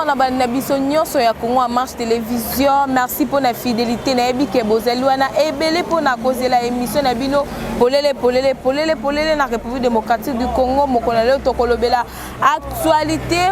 Bonsoir na biso nyonso ya Congo Marche Télévision. Merci pour la fidélité na ebike bozali wana ebele pour na kozela émission na bino polele na République démocratique du Congo mokona leo tokolobela actualité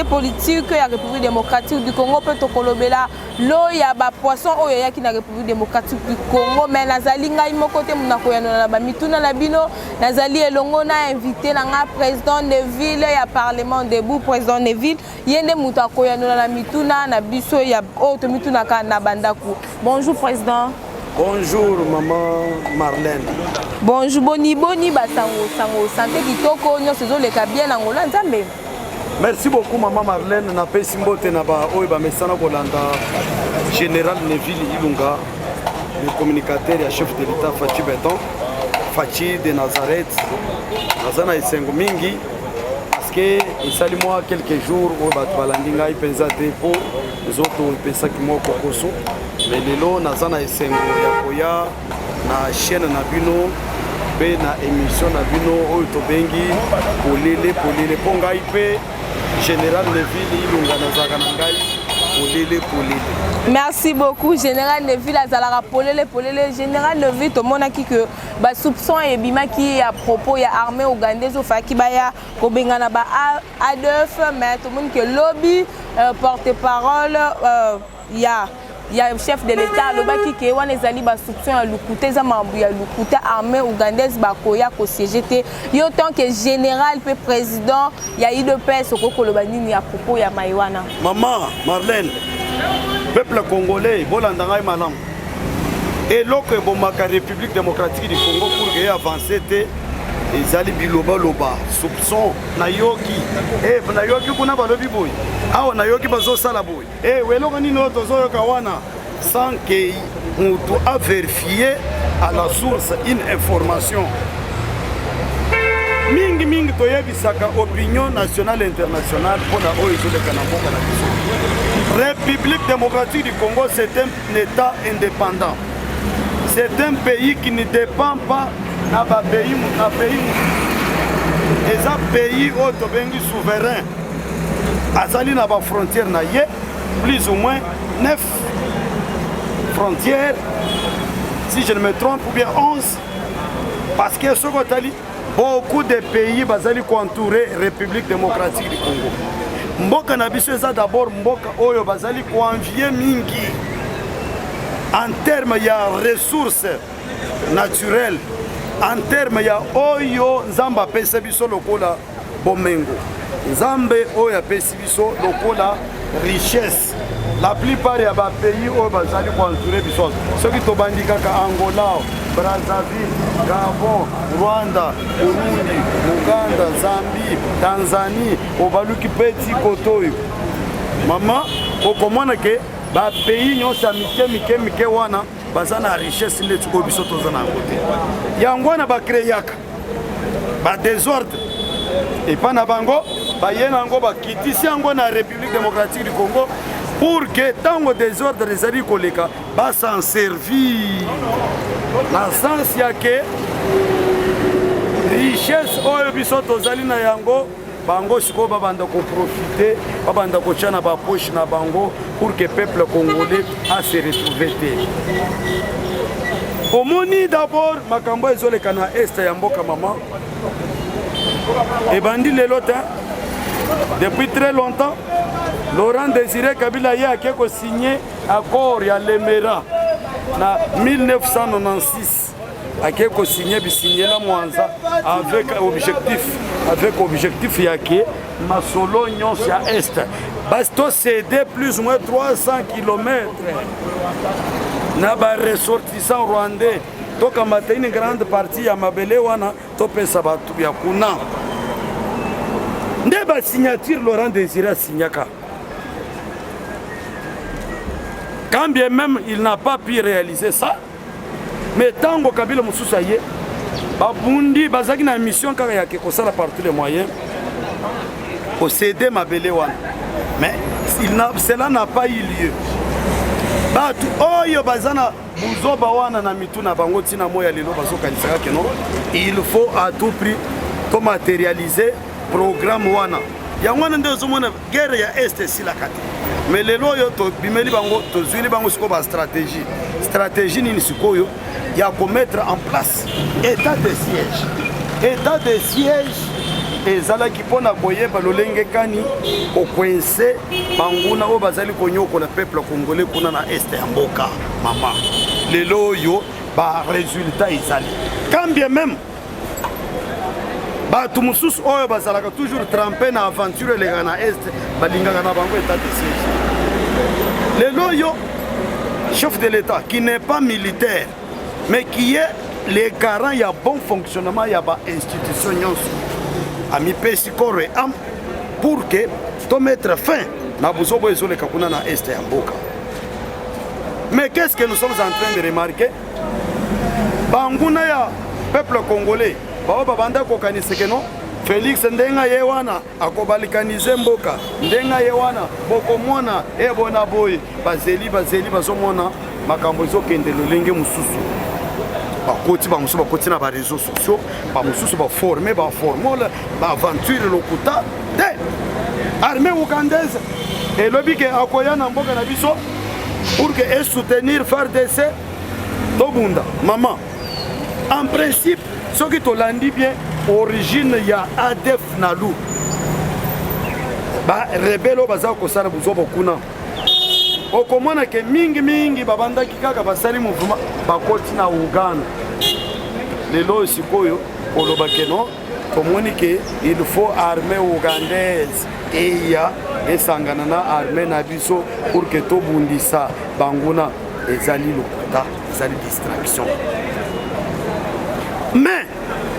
politique ya République démocratique du Congo peut tokolobela lo ya ba poisson oyo ya ki na République démocratique du Congo mais nazali ngai moko te munako ya na ba mituna na bino nazali elongo na invité na nga président de ville ya parlement debout président de ville yende mutako ya na mituna na biso ya auto mituna ka na bandaku. Bonjour président. Bonjour maman Marlène. Bonjour boni sango santé kitoko nyo sezo le bien na ngola nzambe. Merci beaucoup maman Marlène na pesi mbote na ba oyo ba mesana kolanda général Neville Ilunga le communicateur et chef de l'état Fachi Beton Fachi de Nazareth nazana isengo mingi parce que isali moi quelques jours au bat balandinga ipenza te po zoto pesa kimoko koso mais lelo nazana isengo ya koya na chaîne na bino pe na émission na bino oyo to bengi polele ponga ipe Général Neville Ilunga nazaka na ngai polele. Merci beaucoup Général Neville azalaka polele Général Neville to monaki que ba soupçon et bimaki à propos ya armée ougandaise au faki baya ko bengana ba ADF mais tout le monde que lobby porte-parole il y a le chef de l'État, le baki qui est ezali ba soupçon ya lukute za mambu ya lukute armée ougandaise ba koya ko CGT. Yo tant que général pe président ya IDPS ko kolobani à propos ya Maïwana. Maman Marlène, peuple congolais bolanda ngai malam. Et loko bomaka République démocratique du Congo pour que avancer te ezali biloba soupçon na yoki na yoki kuna balobi boy awa na yoki bazo sala boy weloko nini oto zoyo kawana sans que mutu a vérifié à la source une information mingi toyebisaka opinion nationale internationale pona oyo ezoleka na mboka na biso. République démocratique du Congo c'est un état indépendant, c'est un pays qui ne dépend pas na ba pays eza pays auto bengi souverain azali na ba frontière na ye plus ou moins 9 frontières si je ne me trompe ou bien 11 parce que ce que beaucoup de pays bazali contourer République démocratique du Congo. Mboka na biso eza d'abord mboka oyo bazali convier mingi en termes ya ressources naturelles, en termes ya oyo nzamba pesa biso lokola bomengo nzambe oyo pesa biso lokola richesse. La plupart ya ba pays oyo bazali contourer biso soki tobandi kaka Angola, Brazzaville, Gabon, Rwanda, Burundi, Uganda, Zambie, Tanzanie, obaluki petit kotoyo mama okomona ke ba pays nyonso mike wana bazana richesse neti ko biso tozana ngote yango na ba créaka ba désordre et pas na bango ba yena ngo ba kitisi yango na République démocratique du Congo pour que tango désordre ezali koleka ba s'en servir la sens ya ke richesse oyo biso tozali na yango bango siko babanda ko profiter babanda ko chana ba poche na bango pour que peuple congolais a se retrouver te. Omoni d'abord makambo ezoleka na est ya mboka mama et bandi lelo te depuis très longtemps Laurent Désiré Kabila y a ko signé accord ya Lemera na 1996 akeko signé bisigné la Mwanza avec objectif yake masolo nyonso ya est basto céder plus ou moins 300 km na ba ressortissant rwandais toka mata une grande partie ya mabele wana topesa batu ya kuna nde ba signature Laurent Désiré signaka quand bien même il n'a pas pu réaliser ça. Mais tango Kabila Moussousa ye babundi bazaki na mission kaka ya ke kosala par tous les moyens posséder mabele wana mais cela n'a pas eu lieu. Batu oyo bazana buzoba wana na mituna bango tina moya lelo bazokanisa ke non il faut à tout prix to matérialiser programme wana yango nde ozomona guerre ya est esilaka te mais lelo oyo tobimeli bango tozwili bango sikoyo bastratégie nini sikoyo ya komettre en place état de siège ezalaki mpona koyeba lolenge kani kokwense banguna oyo bazali konyokola peuple congolais kuna na este ya mboka mama lelo oyo baresultat ezali quand bien même bato mosusu oyo bazalaka toujours trempé na aventure eleka na este balingaka na bango état de siège lelo oyo chef de l'état qui n'est pas militaire mais qui est le garant ya bon fonctionnement ya bainstitution nyonso amipesi corps et âme pour que to mettre fin na buzobo ezoleka kuna na este ya mboka. Mais qu'est-ce que nous sommes en train de remarquer? Banguna ya peuple congolais bao babanda kokaniseke no Félix ndenga ye wana akobalikanize mboka ndenga ye wana bokomona ebona boy bazeli bazomona makambo ezokende lolenge mususu bakoti bamususu bakoti na ba réseaux sociaux bamususu baforme baformole baaventure lokuta de armée ougandaise elobi ke akoya na mboka na biso pour que soutenir FARDC tobunda maman en principe ce qui tolandi bien origine ya ADF nalu ba rebelo baza kosala buzobo kuna okomona ke mingi babandaki kaka basali mouvement bakoti na Uganda lelo sikoyo koloba ke non komoni ke il faut armée ougandaise eya esangana na armée na biso pour que tobundisa banguna ezali lokuta ezali distraction. Mais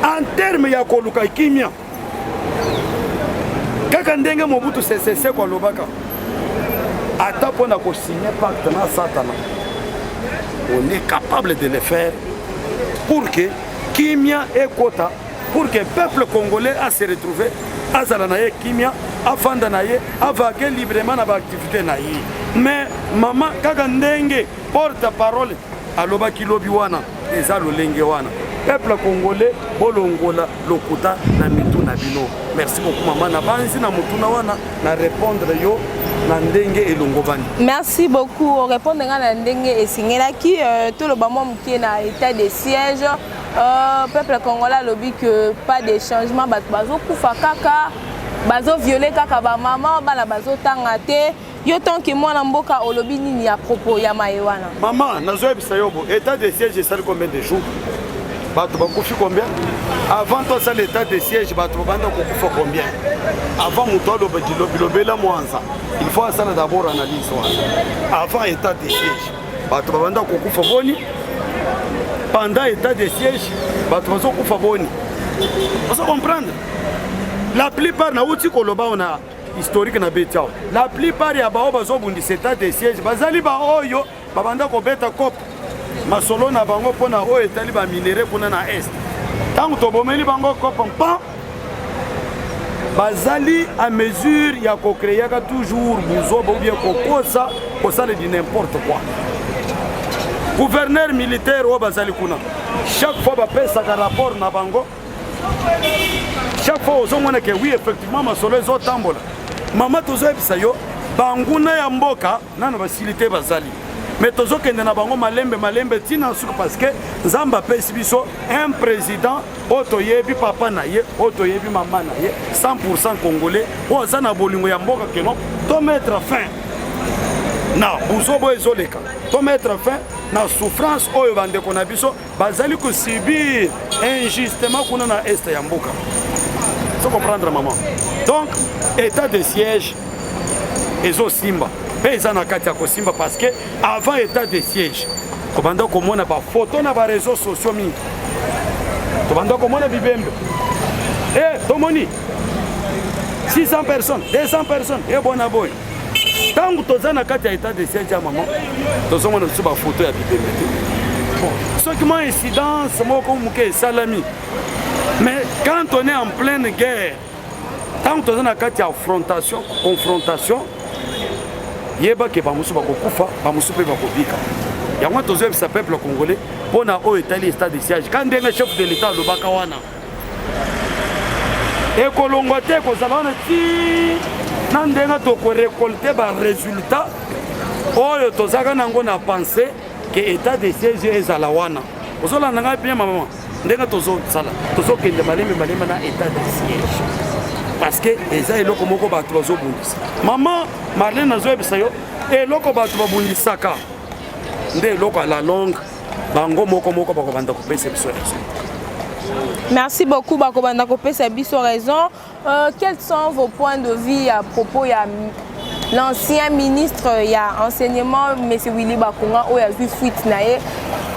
en termes ya koluka kimia kaka ndenge Mobutu Sese kwa lobaka ata pona ko signer pacte na satana on est capable de le faire pour que kimia ekota pour que peuple congolais a se retrouver azala na ye kimia afanda na ye avake librement na ba activité na ye. Mais maman kaka ndenge porte parole alobaki lobi wana eza lolenge wana peuple congolais bolongola lokuta na mitu na bino. Merci beaucoup maman na banzi na mutuna wana na répondre yo na ndenge elongo bani. Merci beaucoup répondre na ndenge esingelaki tout le bamo mukie na état de siège peuple congolais lobi que pas de changement bazo kufa kaka bazo violer kaka ba maman bana bazo tanga te yo tant que moi na mboka olobi nini à propos ya mayewana maman nazo ebisa yobo état de siège ça combien de jours bato bakufi combien avant toi ça l'état de siège bato banda kokufa combien avant muto lobela mwanza il faut ça d'abord analyse avant état de siège bato banda kokufa boni pendant état de siège bato bazo kufa boni vous comprendre la plupart na uti koloba ona historique na betiao la plupart ya bao bazobundisa état de siège bazali ba oyo babanda kobeta cop masolo na bango pona oyo etali ba minere kuna na est tango tobomeli bango cop mpa bazali à mesure ya ko créer toujours buzobo bien kokosa kosala di n'importe quoi gouverneur militaire o bazali kuna chaque fois ba pesa ka rapport na bango chaque fois aux hommes que oui effectivement ma solo zo tambola mama tozo ebisa yo banguna ya mboka nana basilité bazali mais tozo kende na bango malembe tina suku parce que nzamba pesi biso un président otoyebi papa na ye otoyebi mama na ye 100% congolais o za na bolingo ya mboka keno to mettre fin na buzobo ezoleka to mettre fin na souffrance oyo bandeko na biso bazali ko subir injustement kuna na est ya mboka. Faut comprendre maman. Donc état de siège ezo simba pesa na kati ya ko simba parce que avant état de siège kobanda komona ba photo na ba réseaux sociaux mingi kobanda komona bibembe tomoni 600 personnes 200 personnes bona boy tangu toza na kati ya état de siège ya maman tozomona su ba photo ya bibembe bon ce qui m'a incidence moko muke salami. Mais quand on est en pleine guerre, tant que on a une confrontation, il y a des gens qui il y a un peuple congolais pour l'état de siège. Quand un chef de l'État le bakawana, ekolongwa te kozala wana ti na ndenge tokorekolte baresultat oyo tozalaka nango na pense ke état de siège ezala wana ozolanda ngai bien mama ndenge tozokende malembe na état de siège parce que eza eloko moko bato bazobundisa mama Marlène azoyebisa yo eloko bato babundisaka nde eloko à la longue bango moko bakobanda kopesa biso raison. Merci beaucoup bakobanda kopesa biso raison. Quels sont vos points de vue à propos de l'ancien ministre il y a enseignement M. Willy Bakonga où il y a vu fuite nae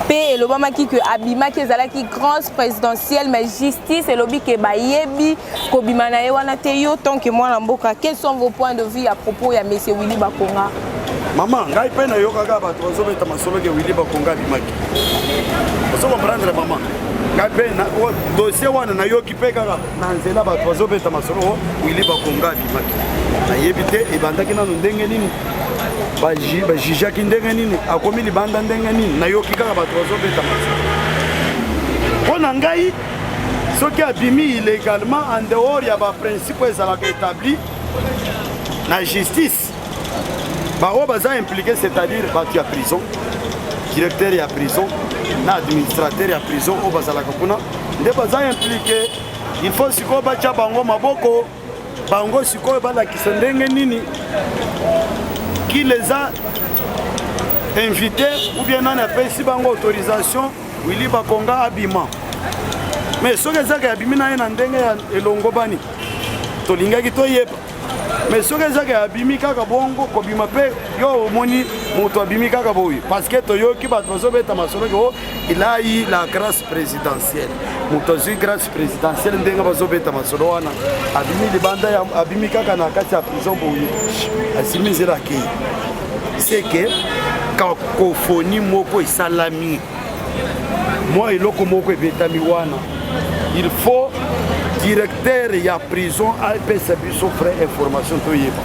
pe elobama ki que abima ki ezalaki grâce présidentielle mais justice elobi ke bayebi kobima nae wana te yo tant que moi na mboka. Quels sont vos points de vue à propos de M. Willy Bakonga? Maman ngai pe na yokaka bato bazobeta masolo ke Willy Bakonga abimaki ozo comprendre maman ngai pe na dossier wana na yoki pe kaka na nzela bato bazobeta masolo Willy Bakonga abimaki nayebi te ebandaki nano ndenge nini bajijaki ndenge nini akomi libanda ndenge nini nayoki kaka bato bazobeta masolo mpo na ngai soki abimi illégalement en dehors ya baprincipe ezalaka établi na justice bao baza impliqué, c'est-à-dire bato ya prison directeur ya prison na administrateur ya prison oyo bazalaka kuna nde baza impliqué. Il faut sikoyo batya bango maboko bango sikoyo balakisa ndenge nini qui les a invités ou bien nani apesi bango autorisation Willy Bakonga abima mais soki ezaka abimi na ye na ndenge ya elongo bani tolingaki toyeba mais soki ezaka abimi kaka bongo kobima mpe yo omoni moto abimi kaka boye parce que toyoki bato bazobeta masolo ke il a eu la grâce présidentielle moto azwi grâce présidentielle ndenge bazobeta masolo wana abimi libanda abimi kaka na kati ya prison boye asimi nzela akei c'est que cacophonie moko esalami mwa eloko moko ebetami wana il faut directeur ya prison apesa biso frais information toyeba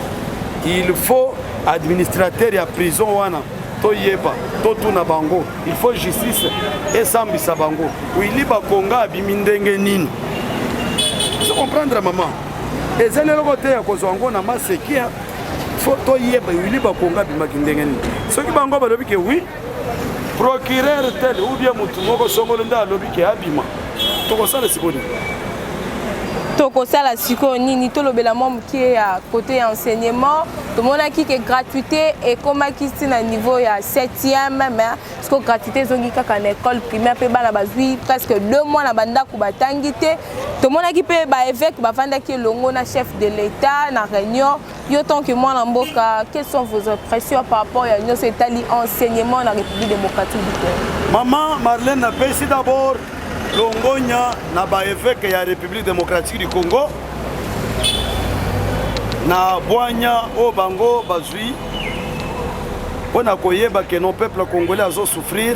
il faut administrateur ya prison wana toyeba totuna bango il faut justice esambisa bango Willy Bakonga abimi ndenge nini so comprendre maman ezali eloko te ya kozwa yango na maseki faut toyeba Willy Bakonga abimaki ndenge nini soki bango balobi ke oui procureur tel ou bien mutu moko songolo nde alobi ke abima tokosala sikoni tokosala sikoyo nini tolobela mwa mokie ya côté ya enseignement tomonaki ke gratuité ekomaki ntina niveau ya 7e mais siko gratuité ezongi kaka na école primaire mpe bana bazwi presque 2 mois na bandako batangi te tomonaki mpe baévêque bavandaki elongo na chef de l'état na réunion yo tant que mwana mboka quelles sont vos impressions par rapport ya nyonso etali enseignement na République démocratique du Congo? Maman Marlène napesi d'abord longonya na baévêque ya République démocratique du Congo na bwanya o bango bazwi pona koyeba ke non peuple congolais azo souffrir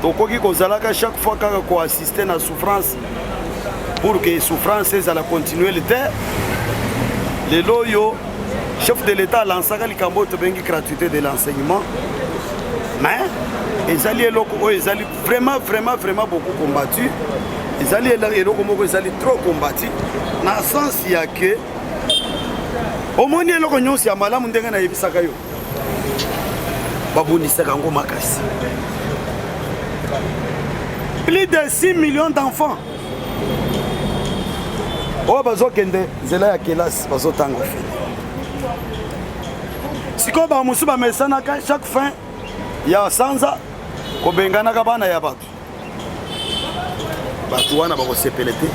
tokoki kozalaka chaque fois kaka ko assister na souffrance pour que souffrance ezala continuer le terre lelo yo chef de l'état lansaka likambo tobengi gratuité de l'enseignement mais ezali eloko oyo ezali vraiment beaucoup combattu ezali eloko moko ezali trop combattu na sens ya ke omoni eloko nyonso ya malamu ndenge nayebisaka yo babundisaka yango makasi plus de 6 millions d'enfants oyo bazokende nzela ya kelasi bazotanga fini sikoyo bamosusu bamesanaka chaque fin ya sanza kobenganaka bana ya bato wana bakosepele te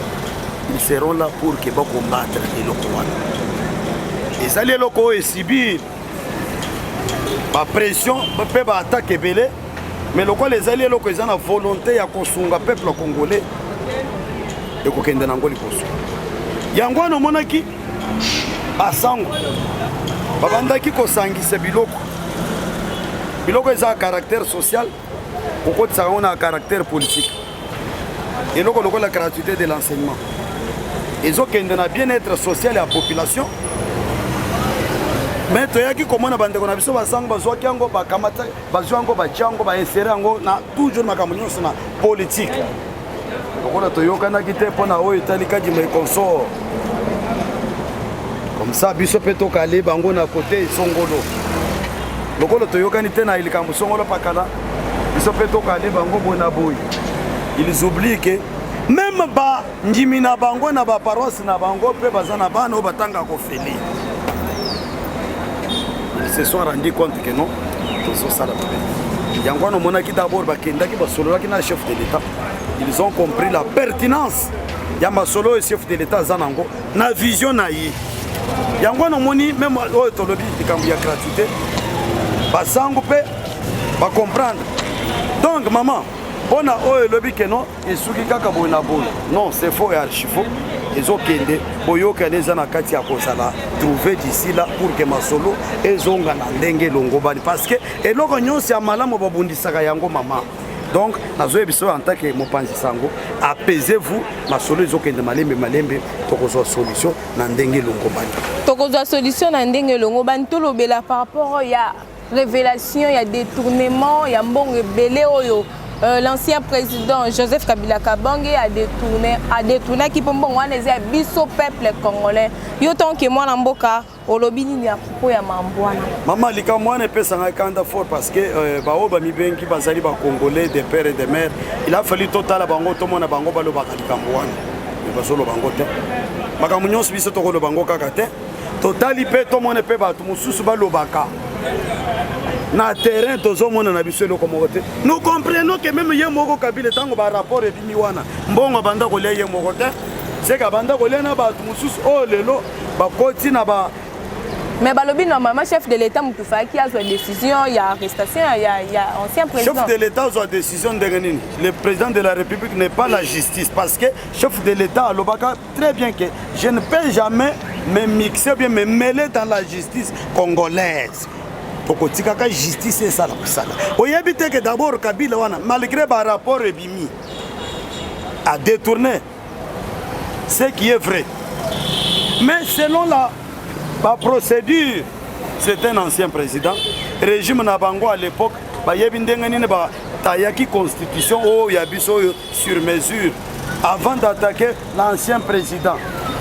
ils seront là pour que bacombattre eloko wana ezali eloko oyo esibir bapression mpe baattaque ebele mais lokola ezali eloko eza na volonté ya kosunga peuple congolais ekokende nango liboso yango wana omonaki basango babandaki kosangisa biloko eza caractère social kokotisaka ngo na caractère politique eloko lokola gratuité de l'enseignement ezokende na bien-être social ya population mais toyaki komona bandeko na biso basango bazwaki yango bakamata bazwi yango batya yango bainsere yango na toujours makambo nyonso na politique lokola toyokanaki te mpo na oyo etali kadima ekonsor comme ça biso mpe tokale bango na kote esongolo lokola toyokani te na likambo songolo pakala biso mpe tokale bango bona boyi. Ils oublient que même ba ndimi na bango na ba paroisse na bango mpe baza na bana oyo batanga kofeli. Ils se sont rendus compte que non tozosala mabe. Yango wana omonaki d'abord bakendaki basololaki na chef de l'État. Ils ont compris la pertinence ya masolo oyo chef de l'État aza nango na vision na ye. Yango wana omoni même oyo tolobi likambo ya gratuité basango mpe bacomprendre. Donc maman bona oyo elobi ke non esuki kaka boye na boye non c'est faux et archi faux ezokende boyokani eza na kati ya kozala trouver d'ici là pour que masolo ezonga na ndenge elongobani parce que eloko nyonso ya malamu babundisaka yango mama. Donc nazoyebiso en tant que mopanzi sango apaisez-vous masolo ezokende malembe tokozwa solution na ndenge elongobani. Tokozwa solution na ndenge elongobani tolobela par rapport ya révélation ya détournement ya mbongo ebele oyo l'ancien président Joseph Kabila Kabange a détourné qui pour bon on est biso peuple congolais yo tant que moi na mboka olobi nini ya propos ya mambwana mama lika mwana pesa nga kanda fort parce que ba oba mi benki bazali ba congolais de père et de mère il a fallu total bango to mona bango balo ba kambwana bazolo bango te makambo nyonso biso to ko bango kaka te totali pe to mona pe ba to mususu balo baka na terrain tozomona na biso eloko moko te. Nous comprenons que même ye moko Kabila tango ba rapport ebimi wana mbongo banda kolia ye moko te c'est ka banda kolia na bato mususu o lelo bakoti na ba mais balobi normalement chef de l'État mutufaki azwa décision ya arrestation ya ancien président. Chef de l'État azwa décision de nini. Le président de la République n'est pas la justice parce que chef de l'État alobaka très bien que je ne peux jamais me mixer bien me mêler dans la justice congolaise. Tokotikaka justice et ça la kusala. Oyebite que d'abord Kabila wana malgré ba rapport ebimi a détourné ce qui est vrai. Mais selon la procédure, c'est un ancien président. Régime Nabango à l'époque, ba yebi ndenge nini ba tayaki constitution o ya biso sur mesure avant d'attaquer l'ancien président.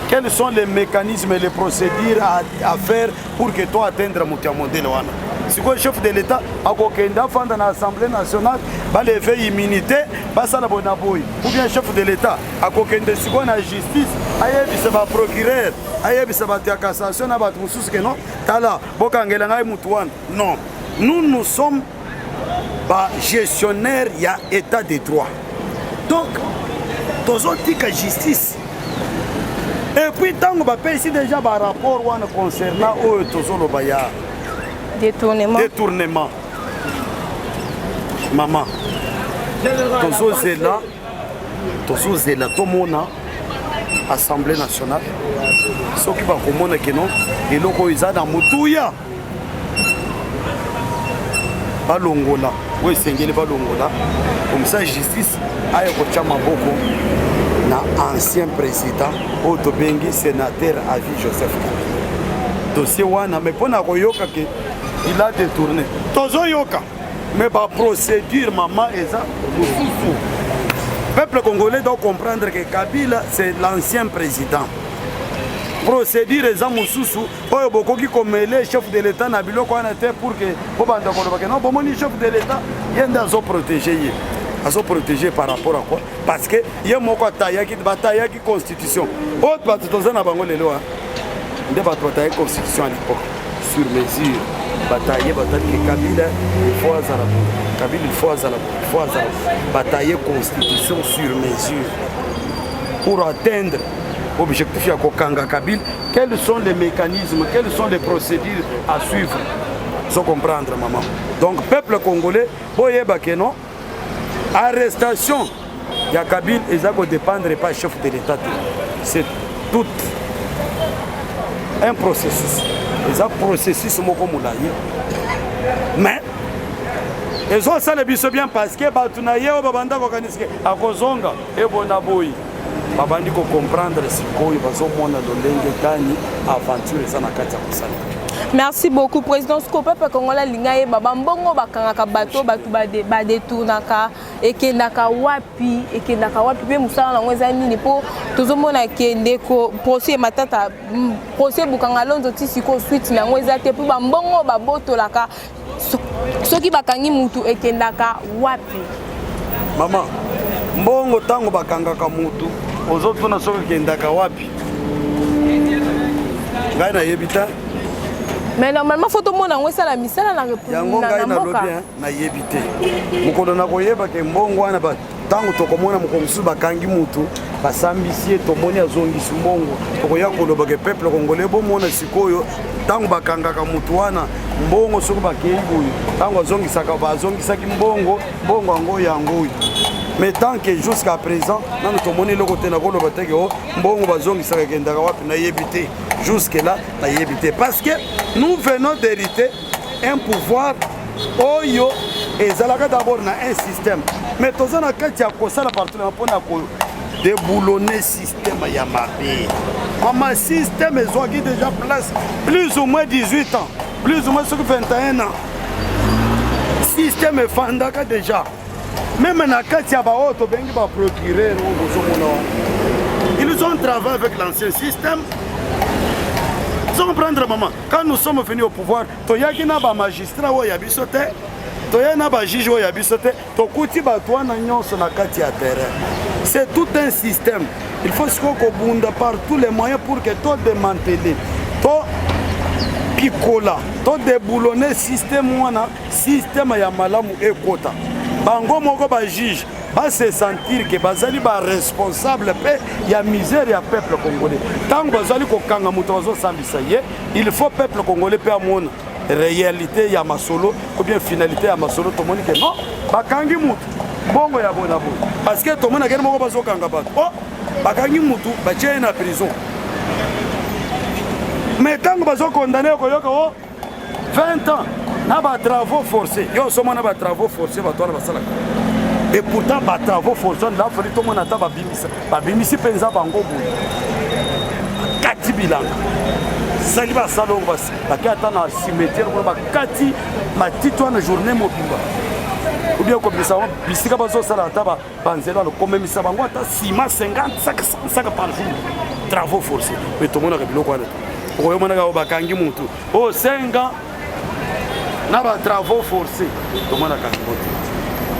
Quels sont les mécanismes et les procédures à faire pour que toi atteindre mon modèle wana? Si le chef de l'État a kokenda fanda na l'Assemblée nationale ba lever immunité basa na bonaboy ou bien chef de l'État a kokenda siko na justice ayebi se ba procureur ayebi se ba cassation na ba mususu que non tala bokangela ngai mutu wana non nous sommes ba gestionnaire ya état de droit donc tozotika justice et puis tango ba ici déjà ba rapport wana concernant oyo tozoloba ya détournement. Maman, tozozela tomona Assemblée nationale soki bakomona ke non eloko eza na mutuya balongola oyo esengeli balongola comme ça justice aye kotia maboko na ancien président oyo tobengi sénateur à vie Joseph Kabila dossier wana mais mpona koyoka ke il a détourné. Tozo yoka. Mais par procédure, maman, et ça, le peuple congolais doit comprendre que Kabila, c'est l'ancien président. Procédure, et ça, Moussoussou, il beaucoup qui comme les chefs de l'État, Nabilo, qu'on a été pour que, non, bon, les chefs de l'État, il y a des protégés. Ils sont protégés par rapport à quoi? Parce que il y a une bataille qui constitution. Autre bataille, dans Bango, les lois, des batailles constitution à l'époque, sur mesure. Batailler Kabila, il faut Kabila, il faut batailler constitution sur mesure pour atteindre l'objectif de Kokanga Kabila. Quels sont les mécanismes, quelles sont les procédures à suivre? Sans comprendre, maman. Donc, peuple congolais, non, arrestation de Kabila, ils ne dépendent pas du chef de l'État. C'est tout un processus. Les processus sont mais ils ont ça le biso bien parce que batunaye o babanda ko kaniske akozonga e bona boy babandi ko comprendre sikoyo bazomona lolenge gani aventure ça na kati ya kusala Merci beaucoup président Scope pe kongola lingaye baba mbongo bakangaka bato ba détournaka ekendaka wapi pe musala na ngweza nini po tozomona kende ko procès matata procès bukanga lonzo tisiko suite na ngweza te po ba mbongo ba botolaka soki bakangi mutu ekendaka wapi mama mbongo tango bakangaka mutu ozotuna soki ekendaka wapi ngai na yebita. Mais normalement, il faut tout le monde envoyer ça la misala na République. Yango ngai na lobi na yebite. Mukolo na koyeba ke mbongo wana ba tango tokomona mukomsu bakangi mutu basambisi tomoni azongisi mbongo tokoya koloba ke peuple congolais bomona sikoyo tango bakangaka mutu wana mbongo soko bakei boyo tango azongisaka bazongisaki mbongo yango yango. Mais tant que jusqu'à présent, nous avons dit que mbongo bazongisaka kendaka wapi na yebite. Jusque là, na yebite. Parce que nous venons d'hériter un pouvoir oyo ezalaka d'abord na un système. Mais tozana kati ya kosala partout na pona ko déboulonner système ya mabe. Maman système ezwaki déjà place plus ou moins 18 ans, plus ou moins 21 ans. Système efandaka déjà. Même na kati ya baoto bengi ba procureur ils ont travaillé avec l'ancien système. Sans prendre maman. Quand nous sommes venus au pouvoir, toyaki na ba magistrat o ya bisote, toya na ba juge o ya bisote, tokuti ba toana nyonso na kati ya terrain. C'est tout un système. Il faut se kobunda par tous les moyens pour que tout démanteler. To picola, to déboulonner système wana, système ya malamu ekota. Bango moko ba juge va se sentir que bazali ba responsable pe ya misère ya peuple congolais. Tant que bazali ko kanga muto bazo sambisa ye, il faut peuple congolais pe amona réalité ya masolo ou bien finalité ya masolo to moni que non, bakangi mutu bongo ya bona bo. Parce que to mona kene moko bazo kanga bato. Oh, bakangi mutu ba tie na prison. Mais tant que bazo condamné ko yoka oh 20 ans na ba travaux forcés. Yo somo na ba travaux forcés ba tola basala. Et pourtant, les travaux forcés, là, il faut que tout le monde ait bimisi penza bango boye. Kati bilanga. Sali ba salon basi. Bakata na cimetière ba kati matito na journée mobimba. Ou bien comme ça, bisika bazo sala taba banzela le comme misa bango ata sima 50 5 par jour. Travaux forcés. Mais tout le monde a biloko wana. Oyo mona ga bakangi mutu. Oh 5 ans na ba travaux forcés. Tout le monde a kangi.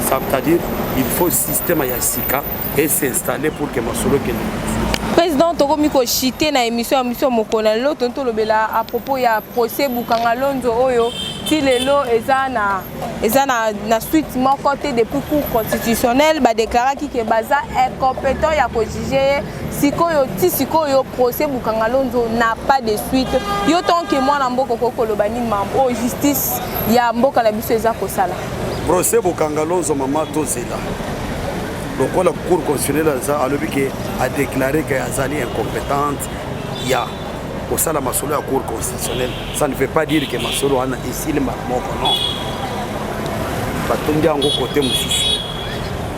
C'est-à-dire il faut un système yasika et s'installer pour que masolo kende. Président Togomi ko chité na émission mokona lo tonto lobela à propos ya procès Bukanga Lonzo oyo ti lelo eza na suite mon côté depuis cour constitutionnel ba déclaraki que baza incompétent ya ko juger sikoyo procès Bukanga Lonzo n'a pas de suite. Yo tant que moi na mboko ko lobani mambo justice ya mboka na biso eza ko sala. Procès Bukanga Lonzo mama tozela. Donc la cour constitutionnelle a déclaré qu'elle est incompétente. Il y a au sein de la masolo la cour constitutionnelle. Ça ne veut pas dire que masolo a ici le marmot non. Batondia en côté mususu.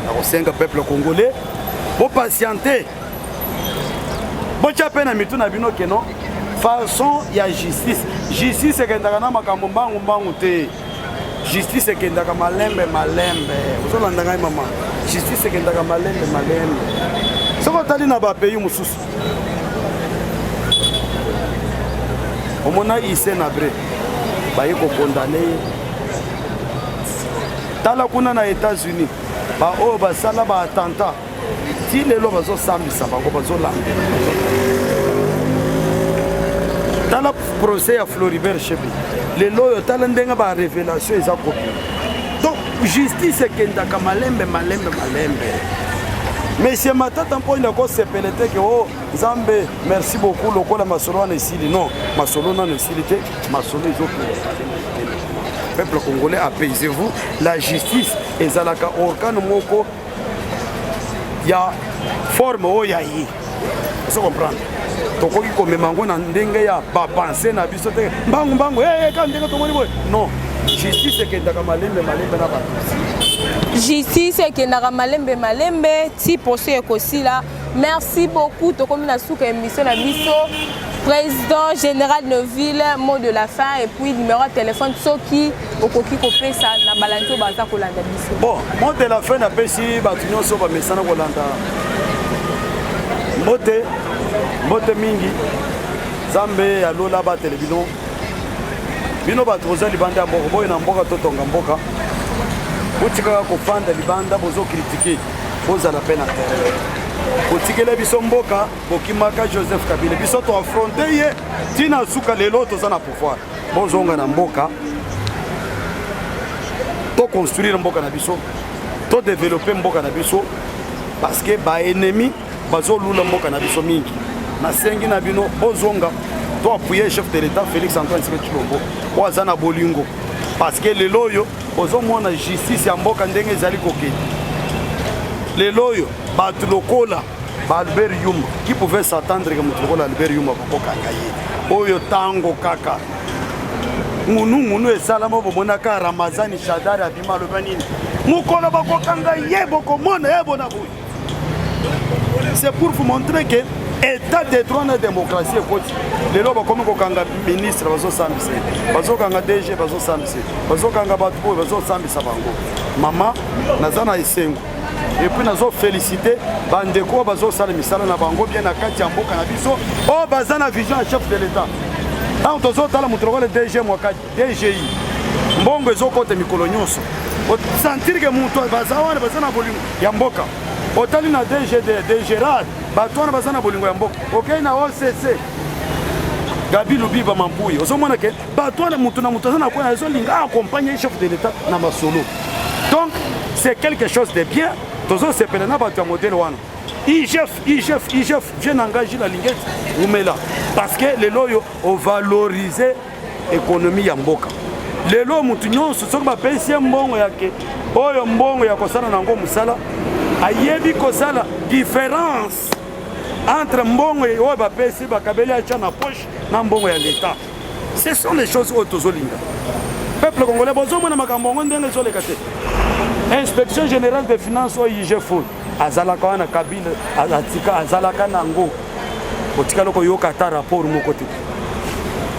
La cinq peuple congolais pour patienter. Bon tu as peine à mettre na bino que non. Façon il y a justice. Justice c'est que ndana makambo mbangu te. Justice c'est que ndaka malembe. Vous allez ndanga maman. Justice c'est que ndaka malembe. Ce qu'on t'a dit na ba pays mususu. Omona ise na bre. Ba yiko condamné. Tala kuna na États-Unis. Ba o ba sala ba attentat. Ti lelo bazo sambisa bango bazo langa. Tala procès à Floribert Chebi. Les loyaux tala ndenga ba révélation eza copie. Donc justice c'est que ndaka malembe. Monsieur Matata mpo il a ko sepelete que oh Nzambe merci beaucoup lokola masolo na isili non masolo na isilité masolo ezoko. Peuple congolais apaisez-vous, la justice ezalaka organe moko ya forme o ya yi. Vous comprenez? Tokoki komemango na ndenge ya ba penser na biso te mbangu ka ndenge tomoni boy non justice c'est que ndaka malembe na ba justice ekendaka malembe ti procès ekosila merci beaucoup tokomi na suka émission na biso président général Neuville, mot de la fin et puis numéro de téléphone soki okoki kopesa na balanzo baza kolanda biso. Bon, mot de la fin na pesi batu nyonso ba mesana kolanda mbote mingi Zambe alola ba telebino bino batu oza libanda mboka boy na mboka totonga mboka utika kofanda libanda bozo critiquer boza la peine à terre otikele biso mboka bokimaka Joseph Kabila biso to affronter ye tina suka lelo to za na pouvoir bozonga na mboka to construire mboka na biso to développer mboka na biso parce que ba ennemi bazo lula mboka na biso mingi na sengi na bino bozonga to appuyer chef de l'État Félix Antoine Tshisekedi Tshilombo waza na bolingo parce que lelo yo ozomona justice ya mboka ndenge ezali kokende lelo yo batu lokola ba Albert Yuma qui pouvait s'attendre que mutu lokola Albert Yuma bakokanga ye oyo tango kaka munu esalama bomonaka Ramazani Shadari abima lobanini mukolo bakokanga ye bokomona ye bona boy. C'est pour vous montrer que état de droit na démocratie ekoti lelo bakomi kokanga ministre bazosambisa bazokanga DG bazosambisa bazokanga batu boy bazosambisa bango mama naza na esengo et puis nazo féliciter bandeko bazosala misala na bango bien na kati ya mboka na biso o baza na vision ya chef de l'État tant tozotala mutu lokola DG mwakati DGI mbongo ezokota mikolo nyonso osentir ke mutu baza wana baza na bolingo ya mboka otali na DGRAD bato wana baza na bolingo ya mboka okei na OCC Gabi Lubiba Mambuyi ozomona ke bato wana mutu na mutu aza na kona ezolinga accompagner chef de l'État na masolo. Donc c'est quelque chose de bien tozo sepela na bato ya modèle wana IGF vient engager la lingette umela parce que lelo yo o valoriser économie ya mboka lelo mutu nyonso soki bapesi mbongo yake oyo mbongo ya kosala nango musala ayebi kosala différence entre mbongo oyo bapesi bakabeli acha na poche na mbongo ya l'État. Ce sont les choses oyo tozolinga peuple congolais bozomona makambo yango ndenge ezoleka te. Inspection générale des finances oyo IGF azalaka wana Kabila atika azalaka nango otika loko yoka ata rapport moko te.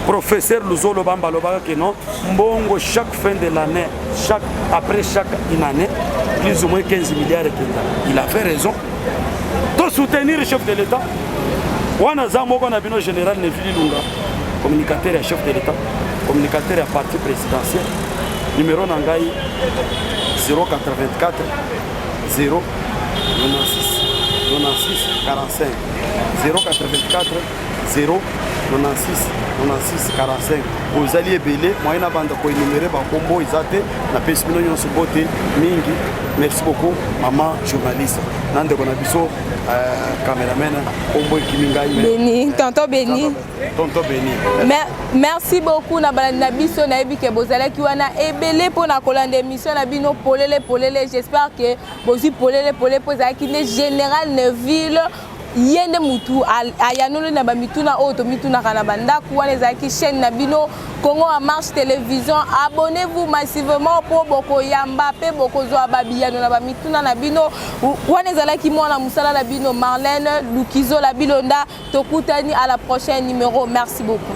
Professeur Luzolo Bamba lobaka que non mbongo chaque fin de l'année après chaque année plus ou moins 15 milliards il a fait raison de soutenir le chef de l'État wana zamoko na bino général Neuville Lunga communicateur et chef de l'État communicateur et parti présidentiel numéro nangai 084 0 96 45 084 0 96 45 ozali ebele moyena banda ko énumérer ba kombo izate na pesi bino nyonso bote mingi. Merci beaucoup maman journaliste nande ko na biso cameraman kombo kimingai Beni tonton Beni merci beaucoup na balandi na biso na yebi ke bozalaki wana ebele pona kolanda émission na bino polele j'espère que bozi polele pozalaki ne général Neuville yende mutu ayanolo na bamituna oyo tomitunaka na bandako wana ezalaki chaîne na bino Congo en marche télévision. Abonnez-vous massivement pour bokoyamba pe bokozwa babiyano na bamituna na bino wana ezalaki mwana musala na bino Marlène Lukizo la bilonda tokutani à la prochaine numéro. Merci beaucoup.